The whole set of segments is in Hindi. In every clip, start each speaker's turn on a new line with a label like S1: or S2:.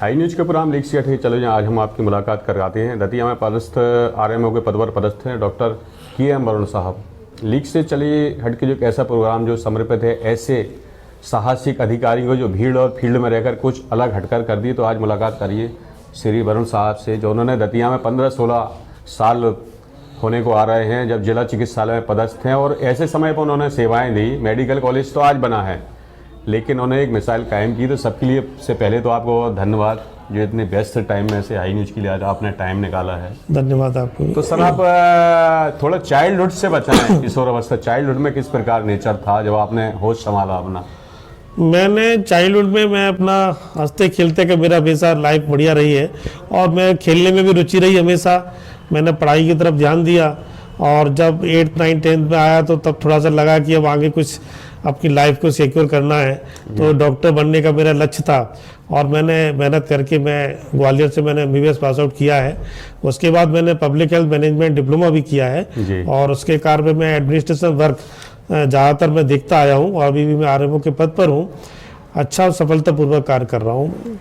S1: हाई न्यूज के प्रोग्राम लीक से थे। चलो आज हम आपकी मुलाकात करवाते हैं। दतिया में पदस्थ आरएमओ के पद पर पदस्थ हैं डॉक्टर के.एम. वरुण साहब। लीक से चलिए हट के जो एक ऐसा प्रोग्राम जो समर्पित है ऐसे साहसिक अधिकारियों को जो भीड़ और फील्ड में रहकर कुछ अलग हटकर कर दिए। तो आज मुलाकात करिए श्री वरुण साहब से, जो उन्होंने दतिया में 15-16 साल होने को आ रहे हैं जब जिला चिकित्सालय में पदस्थ हैं, और ऐसे समय पर उन्होंने सेवाएं दी। मेडिकल कॉलेज तो आज बना है लेकिन उन्होंने एक मिसाल कायम की। तो सबके लिए से पहले तो आपको धन्यवाद जो इतने व्यस्त टाइम में से हाई न्यूज के लिए आज आपने टाइम निकाला है।
S2: धन्यवाद आपको।
S1: तो सर आप थोड़ा चाइल्डहुड से बताएं, किशोर अवस्था चाइल्डहुड में किस प्रकार नेचर था जब आपने होश संभाला अपना?
S2: मैंने चाइल्डहुड में मैं अपना हंसते खेलते का मेरा हमेशा लाइफ बढ़िया रही है और मैं खेलने में भी रुचि रही हमेशा। मैंने पढ़ाई की तरफ ध्यान दिया और जब 8th 9th 10th में आया तो तब थोड़ा सा लगा कि अब आगे कुछ अपनी लाइफ को सिक्योर करना है, तो डॉक्टर बनने का मेरा लक्ष्य था और मैंने मेहनत करके मैं ग्वालियर से मैंने MBBS पास आउट किया है। उसके बाद मैंने पब्लिक हेल्थ मैनेजमेंट डिप्लोमा भी किया है और उसके कार्य में मैं एडमिनिस्ट्रेशन वर्क ज़्यादातर मैं देखता आया हूँ और अभी भी मैं आरएमओ के पद पर हूँ। अच्छा सफलतापूर्वक कार्य कर रहा हूँ।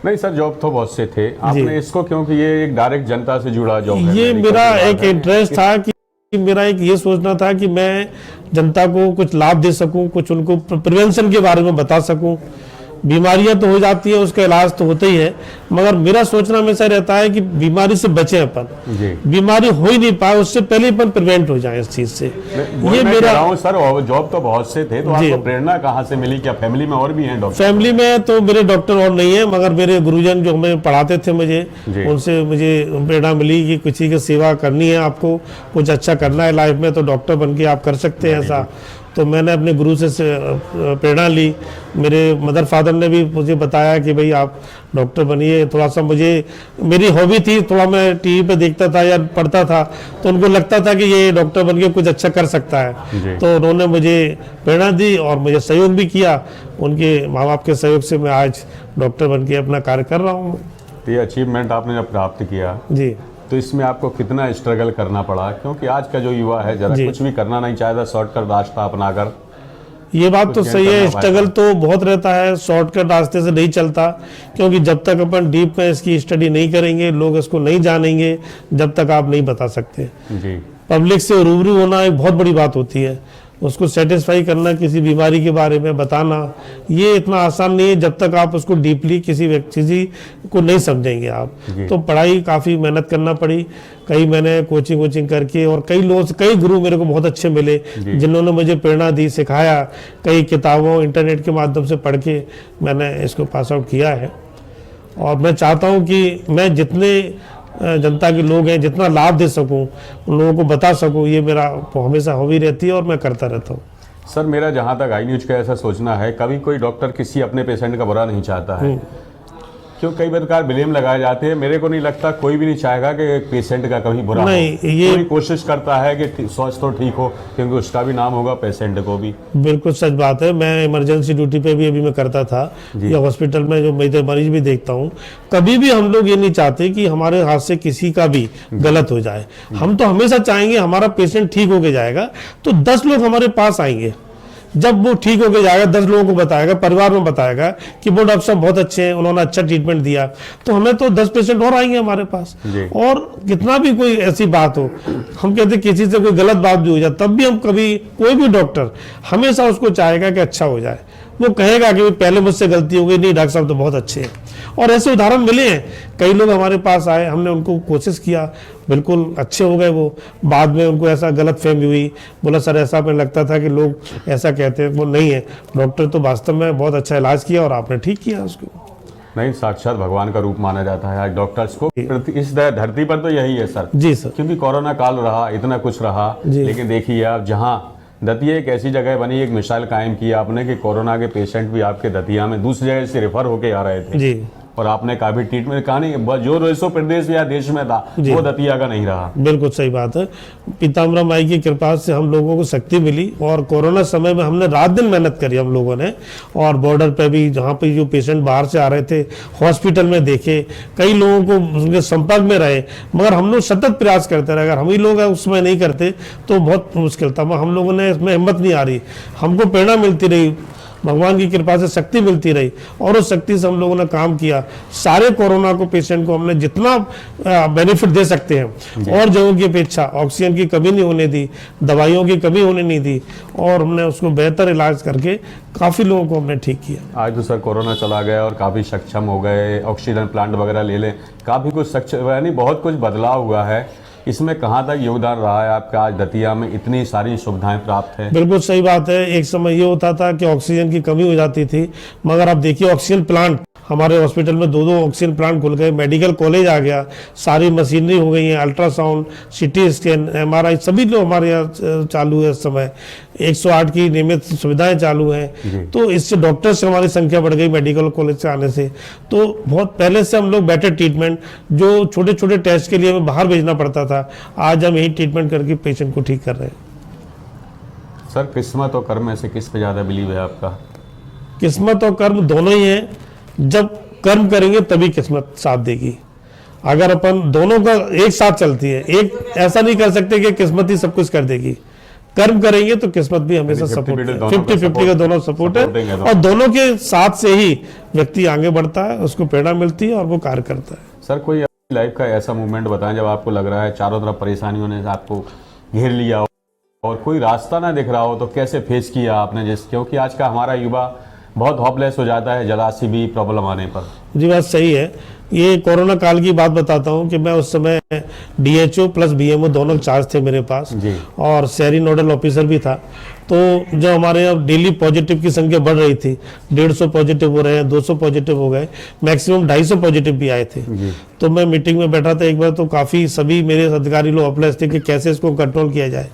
S1: नहीं सर, जॉब तो बहुत से थे, आपने इसको क्योंकि ये एक डायरेक्ट जनता से जुड़ा जॉब है।
S2: ये मेरा एक इंटरेस्ट था कि मेरा एक ये सोचना था कि मैं जनता को कुछ लाभ दे सकूं, कुछ उनको प्रिवेंशन के बारे में बता सकूं। बीमारियां तो हो जाती है, उसका इलाज तो होता ही है, मगर मेरा सोचना हमेशा रहता है कि बीमारी से बचें अपन। बीमारी हो ही नहीं पाए उससे पहले अपन प्रिवेंट हो जाए इस चीज से।
S1: ये मेरा सर जॉब तो बहुत से थे, तो आपको प्रेरणा कहाँ से मिली? क्या फैमिली में और भी हैं डॉक्टर?
S2: फैमिली में तो मेरे डॉक्टर और नहीं है, मगर मेरे गुरुजन जो हमें पढ़ाते थे मुझे, उनसे मुझे प्रेरणा मिली कि किसी की सेवा करनी है, आपको कुछ अच्छा करना है लाइफ में तो डॉक्टर बन के आप कर सकते हैं ऐसा। तो मैंने अपने गुरु से प्रेरणा ली। मेरे मदर फादर ने भी मुझे बताया कि भाई आप डॉक्टर बनिए। थोड़ा सा मुझे मेरी हॉबी थी, थोड़ा मैं टीवी पे देखता था या पढ़ता था तो उनको लगता था कि ये डॉक्टर बन के कुछ अच्छा कर सकता है, तो उन्होंने मुझे प्रेरणा दी और मुझे सहयोग भी किया। उनके माँ बाप के सहयोग से मैं आज डॉक्टर बन के अपना कार्य कर रहा हूँ।
S1: ये अचीवमेंट आपने जब प्राप्त किया
S2: जी,
S1: तो इसमें आपको कितना स्ट्रगल करना पड़ा? क्योंकि आज का जो युवा है जरा कुछ भी करना नहीं चाहता, शॉर्टकट रास्ता अपनाकर।
S2: ये बात तो सही है, स्ट्रगल तो बहुत रहता है, शॉर्टकट रास्ते से नहीं चलता। क्योंकि जब तक अपन डीप में इसकी स्टडी नहीं करेंगे, लोग इसको नहीं जानेंगे, जब तक आप नहीं बता सकते।
S1: जी, पब्लिक
S2: से रूबरू होना एक बहुत बड़ी बात होती है। उसको सेटिस्फाई करना, किसी बीमारी के बारे में बताना, ये इतना आसान नहीं है जब तक आप उसको डीपली किसी को नहीं समझेंगे आप। तो पढ़ाई काफ़ी मेहनत करना पड़ी। कई मैंने कोचिंग करके और कई गुरु मेरे को बहुत अच्छे मिले जिन्होंने मुझे प्रेरणा दी, सिखाया। कई किताबों इंटरनेट के माध्यम से पढ़ के मैंने इसको पास आउट किया है और मैं चाहता हूँ कि मैं जितने जनता के लोग हैं जितना लाभ दे सकूं, उन लोगों को बता सकूं, ये मेरा हमेशा हॉबी रहती है और मैं करता रहता हूं।
S1: सर मेरा जहां तक हाई न्यूज का ऐसा सोचना है, कभी कोई डॉक्टर किसी अपने पेशेंट का बुरा नहीं चाहता है। क्यों कई प्रकार ब्लेम लगाए जाते हैं, मेरे को नहीं लगता कोई भी नहीं चाहेगा कि पेशेंट का कभी बुरा नहीं हो। ये कोई कोशिश करता है कि स्वास्थ्य तो ठीक हो, क्योंकि उसका भी नाम होगा, पेशेंट को भी।
S2: बिल्कुल सच बात है। मैं इमरजेंसी ड्यूटी पे भी अभी मैं करता था या हॉस्पिटल में जो मरीज भी देखता हूँ, कभी भी हम लोग ये नहीं चाहते कि हमारे हाथ से किसी का भी गलत हो जाए। हम तो हमेशा चाहेंगे हमारा पेशेंट ठीक होके जाएगा तो 10 लोग हमारे पास आएंगे। जब वो ठीक होके जाएगा 10 लोगों को बताएगा, परिवार में बताएगा कि वो डॉक्टर साहब बहुत अच्छे हैं, उन्होंने अच्छा ट्रीटमेंट दिया, तो हमें तो 10 पेशेंट और आएंगे हमारे पास। और कितना भी कोई ऐसी बात हो, हम कहते किसी से कोई गलत बात भी हो जाए तब भी हम कोई भी डॉक्टर हमेशा उसको चाहेगा कि अच्छा हो जाए। वो कहेगा कि पहले मुझसे गलती हो गई, नहीं डॉक्टर साहब तो बहुत अच्छे हैं। और ऐसे उदाहरण मिले हैं, कई लोग हमारे पास आए, हमने उनको कोशिश किया, बिल्कुल अच्छे हो गए वो। बाद में उनको ऐसा गलत फहमी हुई, बोला सर ऐसा हमें लगता था कि लोग ऐसा कहते हैं, वो नहीं है, डॉक्टर तो वास्तव में बहुत अच्छा इलाज किया और आपने ठीक किया उसको।
S1: नहीं, साक्षात भगवान का रूप माना जाता है आज डॉक्टर्स को इस धरती पर, तो यही है सर।
S2: जी सर।
S1: क्योंकि कोरोना काल रहा, इतना कुछ रहा, लेकिन देखिए आप जहाँ दतिया एक ऐसी जगह बनी, एक मिसाल कायम की आपने कि कोरोना के पेशेंट भी आपके दतिया में दूसरी जगह से रेफर होके आ रहे थे
S2: जी।
S1: और आपने काफी ट्रीटमेंट कहानी जो रेसो प्रदेश या देश में था वो दतिया का नहीं रहा।
S2: बिल्कुल सही बात है। पीताम्बरा माई की कृपा से हम लोगों को शक्ति मिली और कोरोना समय में हमने रात दिन मेहनत करी हम लोगों ने। और बॉर्डर पे भी जहाँ पे जो पेशेंट बाहर से आ रहे थे हॉस्पिटल में देखे, कई लोगों को उनके संपर्क में रहे, मगर हम लोग सतत प्रयास करते रहे। अगर हम ही लोग उसमें नहीं करते तो बहुत मुश्किल था। हम लोगों ने इसमें हिम्मत नहीं आ रही, हमको प्रेरणा मिलती रही भगवान की कृपा से शक्ति मिलती रही और उस शक्ति से हम लोगों ने काम किया। सारे कोरोना को पेशेंट को हमने जितना बेनिफिट दे सकते हैं और जगहों की अपेक्षा ऑक्सीजन की कमी नहीं होने दी, दवाइयों की कमी होने नहीं दी और हमने उसको बेहतर इलाज करके काफ़ी लोगों को हमने ठीक किया।
S1: आज तो सर कोरोना चला गया और काफ़ी सक्षम हो गए, ऑक्सीजन प्लांट वगैरह ले लें, काफ़ी कुछ सक्षम, यानी बहुत कुछ बदलाव हुआ है। इसमें कहाँ तक योगदान रहा है आपका, आज दतिया में इतनी सारी सुविधाएं प्राप्त है?
S2: बिल्कुल सही बात है। एक समय ये होता था कि ऑक्सीजन की कमी हो जाती थी, मगर अब देखिए ऑक्सीजन प्लांट हमारे हॉस्पिटल में 2-2 ऑक्सीजन प्लांट खुल गए, मेडिकल कॉलेज आ गया, सारी मशीनरी हो गई है, अल्ट्रासाउंड, सीटी स्कैन, एमआरआई सभी लोग हमारे यहाँ चालू है इस समय। 108 की नियमित सुविधाएं चालू हैं, तो इससे डॉक्टर्स की हमारी संख्या बढ़ गई मेडिकल कॉलेज से आने से। तो बहुत पहले से हम लोग बेटर ट्रीटमेंट, जो छोटे छोटे टेस्ट के लिए हमें बाहर भेजना पड़ता था, आज हम यही ट्रीटमेंट करके पेशेंट को ठीक कर रहे हैं।
S1: सर किस्मत और कर्म में से किस पे ज़्यादा बिलीव है आपका?
S2: किस्मत और कर्म दोनों ही है। जब कर्म करेंगे तभी किस्मत साथ देगी। अगर अपन दोनों का एक साथ चलती है, एक ऐसा नहीं कर सकते कि किस्मत ही सब कुछ कर देगी। कर्म करेंगे तो किस्मत भी हमेशा सपोर्ट है, 50-50 का दोनों सपोर्ट है और दोनों के साथ से ही व्यक्ति आगे बढ़ता है, उसको प्रेरणा मिलती है और वो कार्य करता है।
S1: सर कोई लाइफ का ऐसा मोमेंट बताएं जब आपको लग रहा है चारों तरफ परेशानियों ने आपको घेर लिया हो और कोई रास्ता ना दिख रहा हो, तो कैसे फेस किया आपने? क्योंकि आज का हमारा युवा बहुत होपलेस हो जाता है जरा सी भी प्रॉब्लम आने पर।
S2: जी बात सही है। ये कोरोना काल की बात बताता हूँ कि मैं उस समय डीएचओ प्लस बीएमओ दोनों चार्ज थे मेरे पास और शहरी नोडल ऑफिसर भी था। तो जो हमारे यहाँ डेली पॉजिटिव की संख्या बढ़ रही थी, 150 पॉजिटिव हो रहे हैं, 200 पॉजिटिव हो गए, मैक्सिमम 250 पॉजिटिव भी आए थे। तो मैं मीटिंग में बैठा था एक बार, तो काफ़ी सभी मेरे अधिकारी लोग अपलेस थे कि कैसे इसको कंट्रोल किया जाए।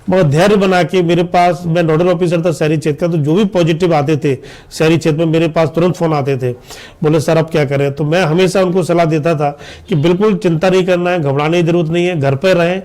S2: मगर धैर्य बना के मेरे पास, मैं नोडल ऑफिसर था शहरी क्षेत्र का, तो जो भी पॉजिटिव आते थे शहरी क्षेत्र में मेरे पास तुरंत फोन आते थे, बोले सर अब क्या करें। तो मैं हमेशा उनको सलाह देता था कि बिल्कुल चिंता नहीं करना है, घबराने की जरूरत नहीं है, घर पर रहें,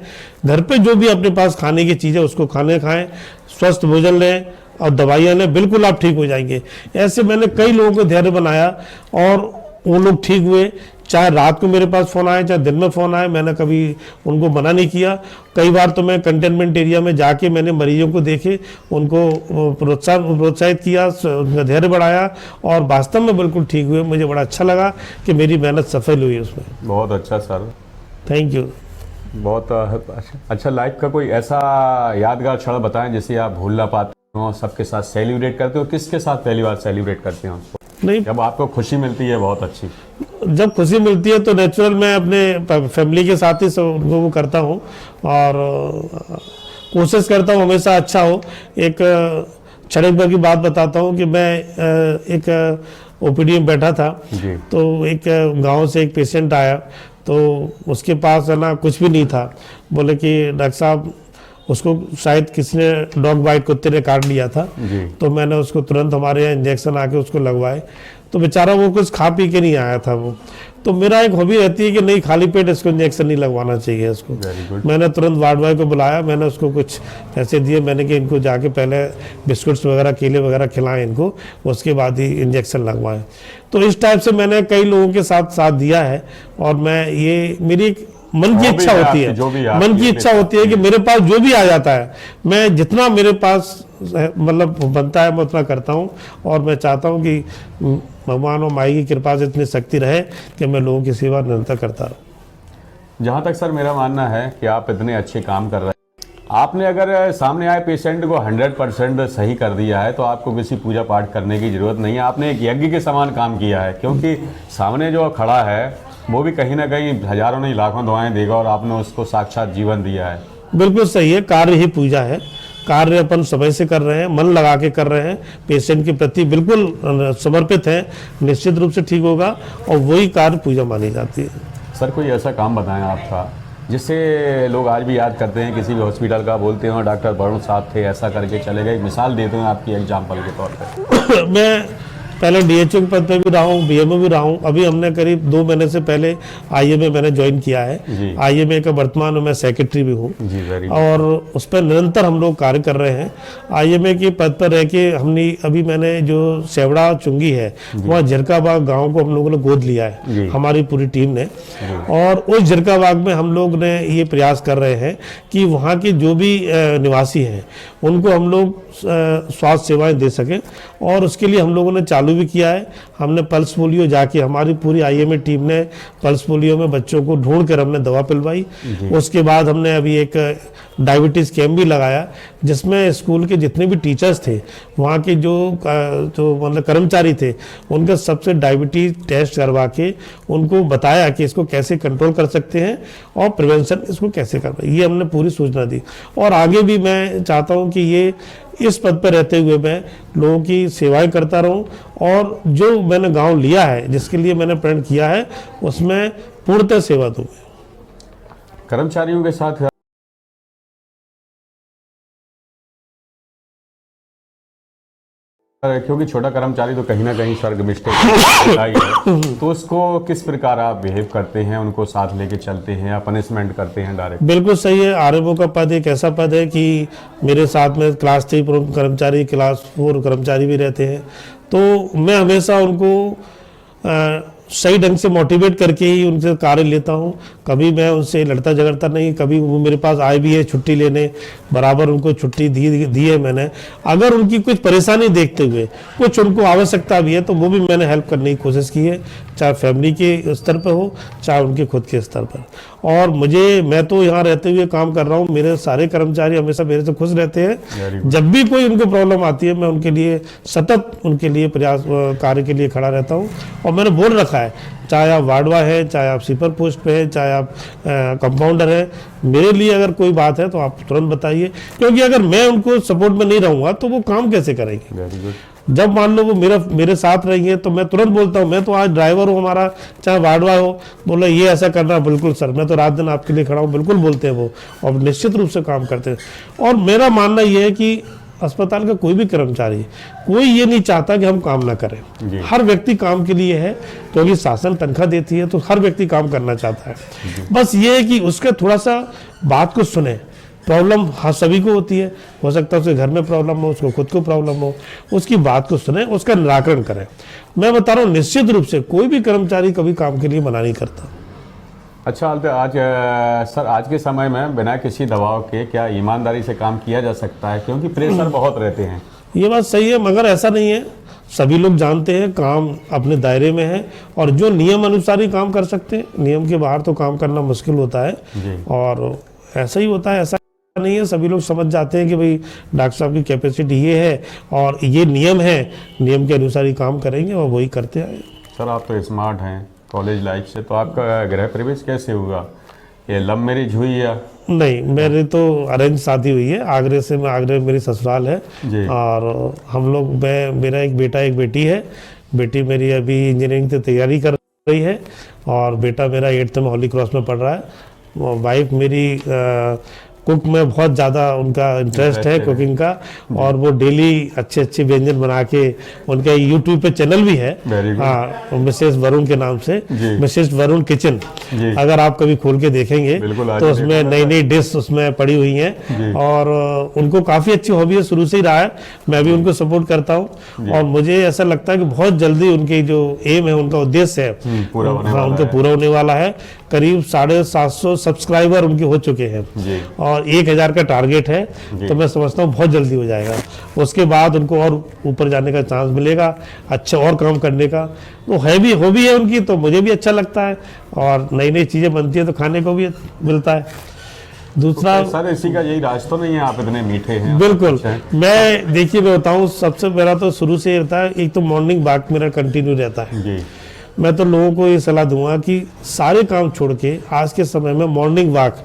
S2: घर पे जो भी अपने पास खाने की चीज़ है उसको खाएं, स्वस्थ भोजन लें और दवाइयाँ लें, बिल्कुल आप ठीक हो जाएंगे। ऐसे मैंने कई लोगों को धैर्य बनाया और वो लोग ठीक हुए। चाहे रात को मेरे पास फ़ोन आए, चाहे दिन में फ़ोन आए, मैंने कभी उनको मना नहीं किया। कई बार तो मैं कंटेनमेंट एरिया में जाके मैंने मरीजों को देखे, उनको प्रोत्साहित किया, उनका धैर्य बढ़ाया और वास्तव में बिल्कुल ठीक हुए। मुझे बड़ा अच्छा लगा कि मेरी मेहनत सफल हुई उसमें।
S1: बहुत अच्छा सर,
S2: थैंक यू।
S1: बहुत अच्छा। लाइफ का कोई ऐसा यादगार क्षण बताएं जिसे आप भूल ना पाते हो, सबके साथ सेलिब्रेट करते हो? किसके साथ पहली बार सेलिब्रेट करते हो उसको? नहीं, जब आपको खुशी मिलती है बहुत अच्छी,
S2: जब खुशी मिलती है तो नेचुरल मैं अपने फैमिली के साथ ही उनको वो करता हूँ और कोशिश करता हूँ हमेशा अच्छा हो। एक क्षणिक भर की बात बताता हूँ कि मैं एक ओपीडी में बैठा था, तो एक गांव से एक पेशेंट आया, तो उसके पास है ना कुछ भी नहीं था। बोले कि डॉक्टर साहब उसको शायद किसी ने डॉग बाइट कुत्ते ने काट लिया था। तो मैंने उसको तुरंत हमारे यहाँ इंजेक्शन आके उसको लगवाए। तो बेचारा वो कुछ खा पी के नहीं आया था वो। तो मेरा एक हॉबी रहती है कि नहीं, खाली पेट इसको इंजेक्शन नहीं लगवाना चाहिए इसको। मैंने तुरंत वार्ड बॉय को बुलाया, मैंने उसको कुछ पैसे दिए, मैंने कि इनको जाके पहले बिस्कुट्स वगैरह केले वगैरह खिलाएं इनको, उसके बाद ही इंजेक्शन लगवाएं। तो इस टाइप से मैंने कई लोगों के साथ दिया है और मैं ये मेरी मन की इच्छा होती है, मन की इच्छा होती है कि मेरे पास जो भी आ जाता है, मैं जितना मेरे पास मतलब बनता है मैं उतना करता हूँ और मैं चाहता हूँ कि भगवान और माई की कृपा से इतनी शक्ति रहे कि मैं लोगों की सेवा निरंतर करता रहूँ।
S1: जहाँ तक सर मेरा मानना है कि आप इतने अच्छे काम कर रहे हैं, आपने अगर सामने आए पेशेंट को 100% सही कर दिया है तो आपको किसी पूजा पाठ करने की जरूरत नहीं है। आपने एक यज्ञ के समान काम किया है, क्योंकि सामने जो खड़ा है वो भी कहीं ना कहीं हजारों नहीं लाखों दुआएं देगा और आपने उसको साक्षात जीवन दिया है।
S2: बिल्कुल सही है, कार्य ही पूजा है। कार्य अपन समय से कर रहे हैं, मन लगा के कर रहे हैं, पेशेंट के प्रति बिल्कुल समर्पित हैं, निश्चित रूप से ठीक होगा और वही कार्य पूजा मानी जाती है।
S1: सर कोई ऐसा काम बताएं आपका जिससे लोग आज भी याद करते हैं, किसी भी हॉस्पिटल का बोलते हो डॉक्टर वरुण साहब थे ऐसा करके चले गए, मिसाल देते हैं आपकी एग्जाम्पल के तौर पर?
S2: मैं पहले डीएचओ के पद पे भी रहा हूँ, बीएमओ भी रहा हूँ। अभी हमने करीब 2 महीने से पहले आईएमए मैंने ज्वाइन किया है। आईएमए का वर्तमान में मैं सेक्रेटरी भी हूँ और उस पर निरंतर हम लोग कार्य कर रहे हैं। आईएमए के पद पर रह के अभी मैंने जो सेवड़ा चुंगी है वहाँ झरकाबाग गाँव को हम लोगों ने गोद लिया है, हमारी पूरी टीम ने। और उस झरकाबाग में हम लोग ने ये प्रयास कर रहे हैं कि वहाँ के जो भी निवासी हैं उनको हम लोग स्वास्थ्य सेवाएं दे सकें, और उसके लिए हम लोगों ने चालू भी किया है। हमने पल्स पोलियो जाके, हमारी पूरी आईएमए टीम ने पल्स पोलियो में बच्चों को ढूंढ कर हमने दवा पिलवाई। उसके बाद हमने अभी एक डायबिटीज़ कैंप भी लगाया, जिसमें स्कूल के जितने भी टीचर्स थे, वहाँ के जो मतलब कर्मचारी थे, उनका सबसे डायबिटीज टेस्ट करवा के उनको बताया कि इसको कैसे कंट्रोल कर सकते हैं और प्रिवेंशन इसको कैसे करना, ये हमने पूरी सूचना दी। और आगे भी मैं चाहता हूँ कि ये इस पद पर रहते हुए मैं लोगों की सेवाएं करता रहूं, और जो मैंने गांव लिया है, जिसके लिए मैंने प्रण किया है, उसमें पूर्णतः सेवा दूं।
S1: कर्मचारियों के साथ क्योंकि छोटा कर्मचारी तो कहीं ना कहीं स्वर्गमिष्ठ होता ही है, तो उसको किस प्रकार आप बिहेव करते हैं, उनको साथ लेके चलते हैं या पनिशमेंट करते हैं डायरेक्ट?
S2: बिल्कुल सही है। आरएमओ का पद एक ऐसा पद है कि मेरे साथ में क्लास 3 कर्मचारी, क्लास 4 कर्मचारी भी रहते हैं, तो मैं हमेशा उनको सही ढंग से मोटिवेट करके ही उनसे कार्य लेता हूं। कभी मैं उनसे लड़ता झगड़ता नहीं, कभी वो मेरे पास आए भी है छुट्टी लेने, बराबर उनको छुट्टी दी है मैंने। अगर उनकी कुछ परेशानी देखते हुए कुछ उनको आवश्यकता भी है तो वो भी मैंने हेल्प करने की कोशिश की है, चाहे फैमिली के स्तर पर हो चाहे उनके खुद के स्तर पर। और मैं तो यहाँ रहते हुए काम कर रहा हूँ, मेरे सारे कर्मचारी हमेशा मेरे से खुश रहते हैं। जब भी कोई उनको प्रॉब्लम आती है मैं उनके लिए सतत उनके लिए प्रयास कार्य के लिए खड़ा रहता हूँ। और मैंने बोल रखा है, चाहे आप वार्डवा है, चाहे आप स्वीपर पोस्ट पे है, चाहे आप कंपाउंडर है, मेरे लिए अगर कोई बात है तो आप तुरंत बताइए, क्योंकि अगर मैं उनको सपोर्ट में नहीं रहूँगा तो वो काम कैसे करेंगे। जब मान लो वो मेरे साथ रहेंगे तो मैं तुरंत बोलता हूँ, मैं तो आज ड्राइवर हूँ हमारा, चाहे वार्डवा हो, बोला ये ऐसा करना, बिल्कुल सर मैं तो रात दिन आपके लिए खड़ा हूँ, बिल्कुल बोलते हैं वो, और निश्चित रूप से काम करते हैं। और मेरा मानना ये है कि अस्पताल का कोई भी कर्मचारी, कोई ये नहीं चाहता कि हम काम ना करें। हर व्यक्ति काम के लिए है, क्योंकि शासन तनख्वाह देती है तो हर व्यक्ति काम करना चाहता है। बस ये है कि उसका थोड़ा सा बात को सुने। प्रॉब्लम हाँ सभी को होती है, हो सकता है उसके घर में प्रॉब्लम हो, उसको खुद को प्रॉब्लम हो, उसकी बात को सुने, उसका निराकरण करें। मैं बता रहा हूँ निश्चित रूप से कोई भी कर्मचारी कभी काम के लिए मना नहीं करता।
S1: अच्छा आज सर, आज के समय में बिना किसी दबाव के क्या ईमानदारी से काम किया जा सकता है? क्योंकि प्रेशर बहुत रहते हैं।
S2: ये बात सही है, मगर ऐसा नहीं है। सभी लोग जानते हैं काम अपने दायरे में है, और जो नियम अनुसार ही काम कर सकते हैं, नियम के बाहर तो काम करना मुश्किल होता है। और ऐसा ही होता है, ऐसा नहीं है। सभी लोग समझ जाते हैं कि भाई डॉक्टर साहब की कैपेसिटी ये है और ये नियम है, नियम के अनुसार ही काम करेंगे, और वही करते हैं।
S1: सर आप तो स्मार्ट हैं कॉलेज लाइफ से, तो आपका गृह प्रवेश कैसे हुआ? ये लव मैरिज हुई या
S2: नहीं? मेरी तो अरेंज शादी हुई है। आगरे से, मैं आगरे मेरी ससुराल है, और हम लोग, मेरा एक बेटा एक बेटी है। बेटी मेरी अभी इंजीनियरिंग की तैयारी कर रही है, और बेटा मेरा 8th में हॉली क्रॉस में पढ़ रहा है। वाइफ मेरी कुक में बहुत ज़्यादा उनका इंटरेस्ट है, कुकिंग का, और वो डेली अच्छे अच्छे व्यंजन बना के, उनका यूट्यूब पे चैनल भी है, हाँ, मिसेस वरुण के नाम से, मिसेस वरुण किचन। अगर आप कभी खोल के देखेंगे तो उसमें नई नई डिश उसमें पड़ी हुई हैं, और उनको काफ़ी अच्छी हॉबी है, शुरू से ही रहा है। मैं भी उनको सपोर्ट करता हूँ, और मुझे ऐसा लगता है कि बहुत जल्दी उनकी जो एम है, उनका उद्देश्य है, उनका पूरा होने वाला है। करीब 750 सब्सक्राइबर उनके हो चुके हैं, और 1000 का टारगेट है, तो मैं समझता हूँ बहुत जल्दी हो जाएगा। उसके बाद उनको और ऊपर जाने का चांस मिलेगा, अच्छा और काम करने का। तो हॉबी है उनकी, तो मुझे भी अच्छा लगता है, और नई नई चीज़ें बनती है तो खाने को भी मिलता है। दूसरा
S1: तो सर इसी का यही राज तो नहीं है, आप इतने मीठे हैं।
S2: बिल्कुल। मैं देखिए मैं बताऊँ, सबसे पहला तो शुरू से रहता है, एक तो मॉर्निंग वॉक मेरा कंटिन्यू रहता है। मैं तो लोगों को ये सलाह दूंगा कि सारे काम छोड़ के आज के समय में मॉर्निंग वॉक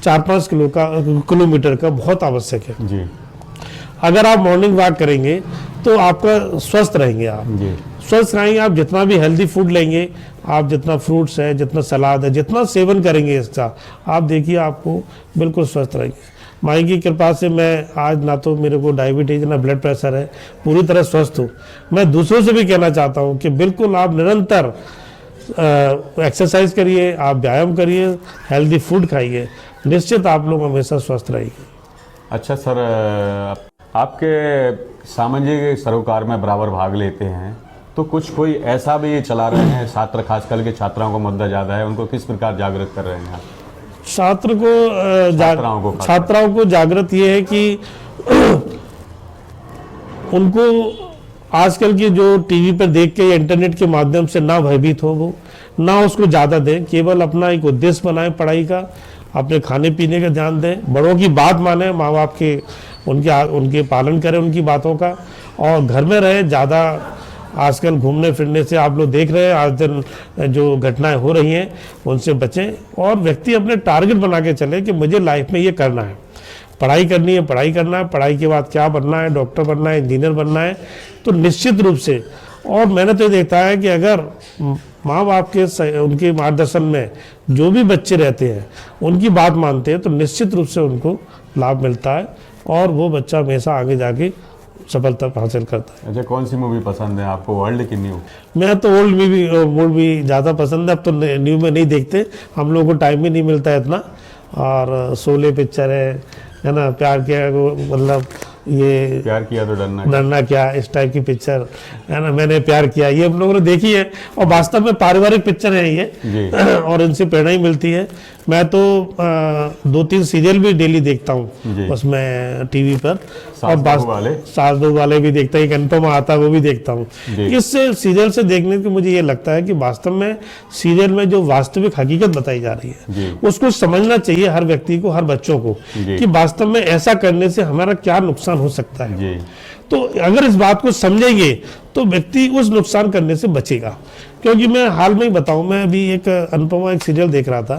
S2: 4-5 किलोमीटर का बहुत आवश्यक है। जी। अगर आप मॉर्निंग वॉक करेंगे तो आपका स्वस्थ रहेंगे, आप स्वस्थ रहेंगे। आप जितना भी हेल्दी फूड लेंगे, आप जितना फ्रूट्स है, जितना सलाद है, जितना सेवन करेंगे इसका, आप देखिए आपको बिल्कुल स्वस्थ रहेंगे। माई की कृपा से मैं आज ना तो मेरे को डायबिटीज ना ब्लड प्रेशर है, पूरी तरह स्वस्थ हूँ। मैं दूसरों से भी कहना चाहता हूँ कि बिल्कुल आप निरंतर एक्सरसाइज करिए, आप व्यायाम करिए, हेल्दी फूड खाइए, निश्चित आप लोग हमेशा स्वस्थ रहेंगे।
S1: अच्छा सर, आपके सामाजिक सरोकार में बराबर भाग लेते हैं, तो कुछ कोई ऐसा भी चला रहे हैं, छात्र खास करके छात्राओं को मुद्दा ज़्यादा है, उनको किस प्रकार जागृत कर रहे हैं आप?
S2: छात्राओं को जागृत ये है कि उनको आजकल की जो टीवी पर देख के या इंटरनेट के माध्यम से ना भयभीत हो, वो ना उसको ज़्यादा दें, केवल अपना एक उद्देश्य बनाए पढ़ाई का, अपने खाने पीने का ध्यान दें, बड़ों की बात माने, माँ बाप के उनके पालन करें उनकी बातों का, और घर में रहे। ज़्यादा आजकल घूमने फिरने से आप लोग देख रहे हैं आज दिन जो घटनाएं हो रही हैं उनसे बचें, और व्यक्ति अपने टारगेट बना के चले कि मुझे लाइफ में ये करना है, पढ़ाई करनी है, पढ़ाई करना है, पढ़ाई के बाद क्या बनना है, डॉक्टर बनना है, इंजीनियर बनना है, तो निश्चित रूप से। और मैंने तो देखा है कि अगर माँ बाप के उनके मार्गदर्शन में जो भी बच्चे रहते हैं उनकी बात मानते हैं तो निश्चित रूप से उनको लाभ मिलता है, और वो बच्चा हमेशा आगे जाके सफलता हासिल करता है।
S1: अच्छा, कौन सी मूवी पसंद है आपको, ओल्ड की न्यू?
S2: मैं तो ओल्ड मूवी ज़्यादा पसंद है, अब तो न्यू में नहीं देखते, हम लोगों को टाइम भी नहीं मिलता है इतना। और शोले पिक्चर है ना, प्यार किया, मतलब ये
S1: प्यार किया तो
S2: डरना क्या, इस टाइप की पिक्चर है ना, मैंने प्यार किया, ये हम लोगों ने देखी है, और वास्तव में पारिवारिक पिक्चर है ये और इनसे प्रेरणा ही मिलती है। मैं तो 2-3 सीरियल भी डेली देखता हूँ उसमें टीवी पर, और सास बहू वाले भी देखता हूँ, एक अनुपमा आता है वो भी देखता हूँ। इस सीरियल से देखने को मुझे ये लगता है कि वास्तव में सीरियल में जो वास्तविक हकीकत बताई जा रही है उसको समझना चाहिए हर व्यक्ति को, हर बच्चों को, कि वास्तव में ऐसा करने से हमारा क्या नुकसान हो सकता है। तो अगर इस बात को समझेंगे तो व्यक्ति उस नुकसान करने से बचेगा। क्योंकि मैं हाल में ही बताऊं, मैं अभी एक अनुपमा एक सीरियल देख रहा था,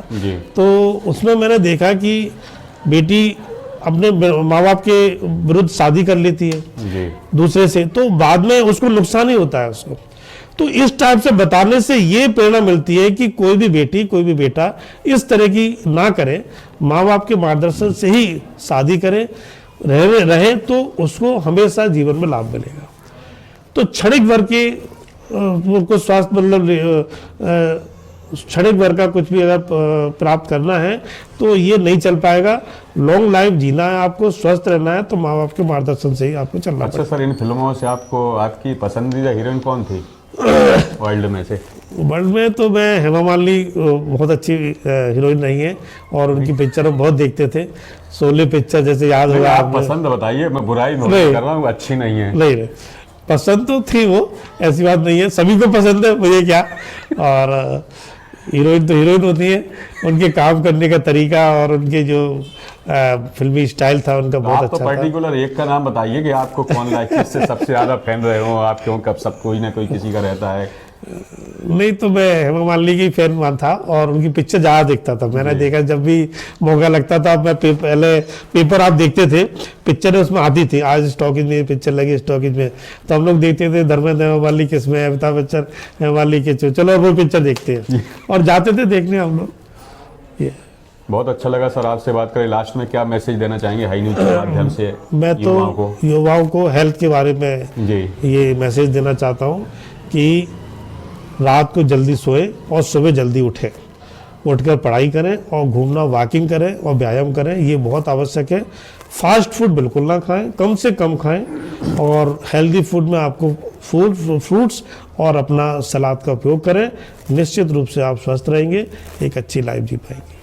S2: तो उसमें मैंने देखा कि बेटी अपने माँ बाप के विरुद्ध शादी कर लेती है दूसरे से, तो बाद में उसको नुकसान ही होता है उसको। तो इस टाइप से बताने से ये प्रेरणा मिलती है कि कोई भी बेटी कोई भी बेटा इस तरह की ना करे, माँ बाप के मार्गदर्शन से ही शादी करे, रहे तो उसको हमेशा जीवन में लाभ मिलेगा। तो क्षणिक वर्ग के को स्वास्थ्य, मतलब क्षणिक वर्ग का कुछ भी अगर प्राप्त करना है तो ये नहीं चल पाएगा। लॉन्ग लाइफ जीना है, आपको स्वस्थ रहना है, तो माँ बाप के मार्गदर्शन से ही आपको चलना
S1: अच्छा सर, इन फिल्मों से आपको आपकी पसंदीदा हीरोइन कौन थी वर्ल्ड में से?
S2: वर्ल्ड में तो मैं हेमा मालिनी बहुत अच्छी हीरोइन रही है, और उनकी पिक्चर हम बहुत देखते थे। शोले पिक्चर जैसे याद होगा
S1: आप पसंद बताइए, मैं बुराई नहीं कर रहा हूँ, अच्छी नहीं है।
S2: नहीं, पसंद तो थी वो, ऐसी बात नहीं है, सभी को पसंद है, मुझे क्या। और हीरोइन तो हीरोइन होती है, उनके काम करने का तरीका और उनके जो फिल्मी स्टाइल था उनका बहुत अच्छा था।
S1: पर्टिकुलर एक का नाम बताइए कि आपको कौन किससे सबसे ज्यादा फैन रहे हो आप, क्यों कब सब कोई ना कोई किसी का रहता है।
S2: नहीं तो मैं हेमा मालिनी की फैन मान था, और उनकी पिक्चर ज़्यादा देखता था। मैंने देखा जब भी मौका लगता था, मैं पहले पेपर आप देखते थे, पिक्चर उसमें आती थी, आज स्टॉकेज में पिक्चर लगी स्टॉकेज में, तो हम लोग देखते थे धर्मेंद्र हेमा मालिनी किसमें, अमिताभ बच्चन हेमा मालिनी के, चलो वो पिक्चर देखते हैं, और जाते थे देखने हम लोग।
S1: बहुत अच्छा लगा सर आपसे बात करें। लास्ट में क्या मैसेज देना चाहेंगे हाई न्यूज के माध्यम से?
S2: मैं तो युवाओं को हेल्थ के बारे में ये मैसेज देना चाहता हूँ कि रात को जल्दी सोए और सुबह जल्दी उठें, उठकर पढ़ाई करें और घूमना, वॉकिंग करें और व्यायाम करें, ये बहुत आवश्यक है। फास्ट फूड बिल्कुल ना खाएं, कम से कम खाएं, और हेल्दी फूड में आपको फ्रूट्स और अपना सलाद का उपयोग करें। निश्चित रूप से आप स्वस्थ रहेंगे, एक अच्छी लाइफ जी पाएंगे।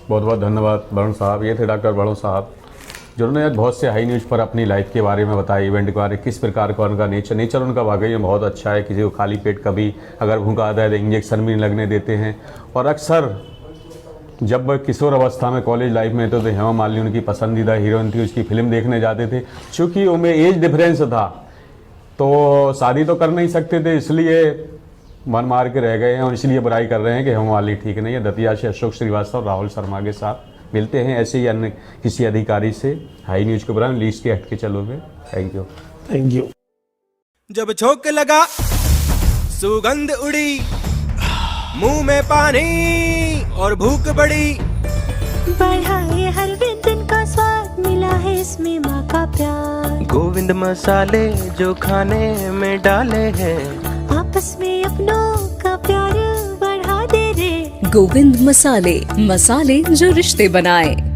S1: बहुत बहुत धन्यवाद वरुण साहब। ये थे डॉक्टर वरुण साहब, जिन्होंने बहुत से हाई न्यूज़ पर अपनी लाइफ के बारे में बताया, इवेंट के बारे में, किस प्रकार का उनका नेचर उनका वाकई में बहुत अच्छा है। किसी को खाली पेट कभी अगर भूख आता है तो इंजेक्शन भी नहीं लगने देते हैं। और अक्सर जब किशोर अवस्था में कॉलेज लाइफ में तो हेमा मालिनी उनकी पसंदीदा हीरोइन थी, उसकी फिल्म देखने जाते थे। चूँकि उनमें एज डिफरेंस था तो शादी तो कर नहीं सकते थे, इसलिए मन मार के रह गए हैं, और इसलिए बुराई कर रहे हैं कि हेमा मालिनी ठीक नहीं है। दतिया से अशोक श्रीवास्तव, राहुल शर्मा के साथ मिलते हैं ऐसे ही अन्य किसी अधिकारी से हाई न्यूज के प्रोग्राम लीस्ट के हट के चलोगे। Thank you.
S2: Thank you.
S3: जब झोंक लगा सुगंध उड़ी, मुंह में पानी और भूख बढ़ी,
S4: बढ़ाए हर व्यंजन का स्वाद मिला है इसमें माँ का प्यार।
S3: गोविंद मसाले जो खाने में डाले हैं,
S4: आपस में अपनों का प्यार बढ़ा दे रे।
S5: गोविंद मसाले, मसाले जो रिश्ते बनाए।